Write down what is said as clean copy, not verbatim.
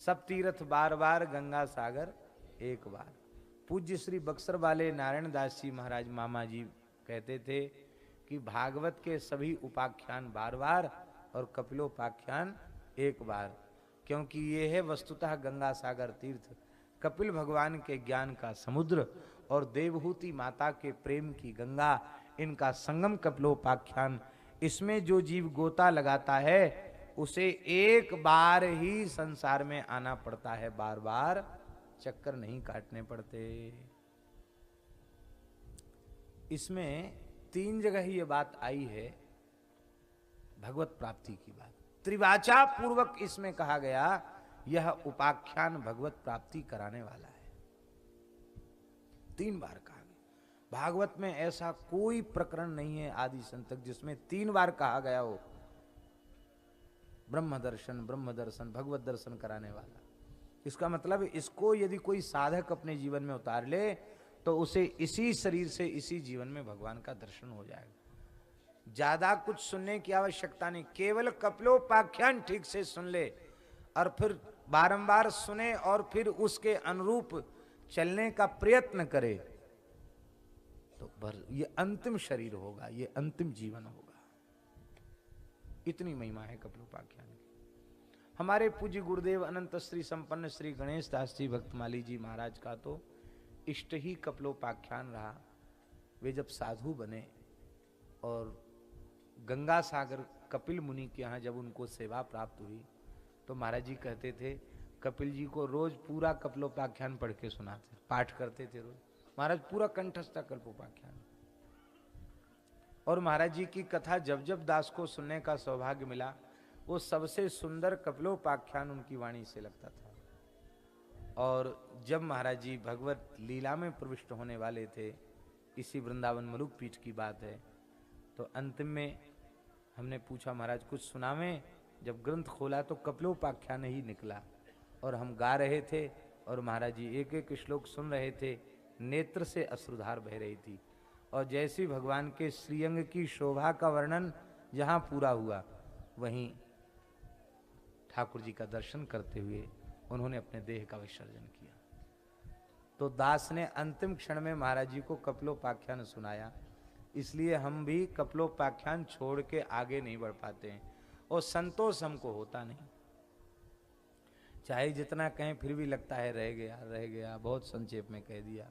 सब तीर्थ बार बार, गंगा सागर एक बार। पूज्य श्री बक्सर वाले नारायण दास जी महाराज मामा जी कहते थे कि भागवत के सभी उपाख्यान बार बार और कपिलोपाख्यान एक बार, क्योंकि ये है वस्तुतः गंगा सागर तीर्थ, कपिल भगवान के ज्ञान का समुद्र और देवहूति माता के प्रेम की गंगा, इनका संगम कपिलोपाख्यान। इसमें जो जीव गोता लगाता है उसे एक बार ही संसार में आना पड़ता है, बार बार चक्कर नहीं काटने पड़ते। इसमें 3 जगह ये बात आई है भगवत प्राप्ति की बात, त्रिवाचा पूर्वक इसमें कहा गया यह उपाख्यान भगवत प्राप्ति कराने वाला है। 3 बार कहा गया। भागवत में ऐसा कोई प्रकरण नहीं है आदि संत तक जिसमें 3 बार कहा गया हो ब्रह्म दर्शन भगवत दर्शन कराने वाला। इसका मतलब इसको यदि कोई साधक अपने जीवन में उतार ले तो उसे इसी शरीर से इसी जीवन में भगवान का दर्शन हो जाएगा। ज्यादा कुछ सुनने की आवश्यकता नहीं, केवल कपिलोपाख्यान ठीक से सुन ले और फिर बारंबार सुने और फिर उसके अनुरूप चलने का प्रयत्न करे तो ये अंतिम शरीर होगा, ये अंतिम जीवन होगा। इतनी महिमा है कपिलोपाख्यान की। हमारे पूज्य गुरुदेव अनंत श्री संपन्न श्री गणेश दास जी भक्तमाली जी महाराज का तो इष्ट ही कपिलोपाख्यान रहा। वे जब साधु बने और गंगा सागर कपिल मुनि के यहाँ जब उनको सेवा प्राप्त हुई तो महाराज जी कहते थे कपिल जी को रोज पूरा कपिलोपाख्यान पढ़ के सुनाते, पाठ करते थे रोज। महाराज पूरा कंठस्थ था कपिलोपाख्यान। और महाराज जी की कथा जब जब दास को सुनने का सौभाग्य मिला वो सबसे सुंदर कपिलोपाख्यान उनकी वाणी से लगता था। और जब महाराज जी भगवत लीला में प्रविष्ट होने वाले थे, इसी वृंदावन मलुक पीठ की बात है, तो अंतिम में हमने पूछा महाराज कुछ सुनावें। जब ग्रंथ खोला तो कपिलोपाख्यान ही निकला और हम गा रहे थे और महाराज जी एक एक श्लोक सुन रहे थे, नेत्र से अश्रुधार बह रही थी। और जैसी भगवान के श्रीअंग की शोभा का वर्णन जहां पूरा हुआ वहीं ठाकुर जी का दर्शन करते हुए उन्होंने अपने देह का विसर्जन किया। तो दास ने अंतिम क्षण में महाराज जी को कपिलोपाख्यान सुनाया। इसलिए हम भी कपिलोपाख्यान छोड़ के आगे नहीं बढ़ पाते हैं और संतोष हमको होता नहीं। चाहे जितना कहें फिर भी लगता है रह गया बहुत संक्षेप में कह दिया।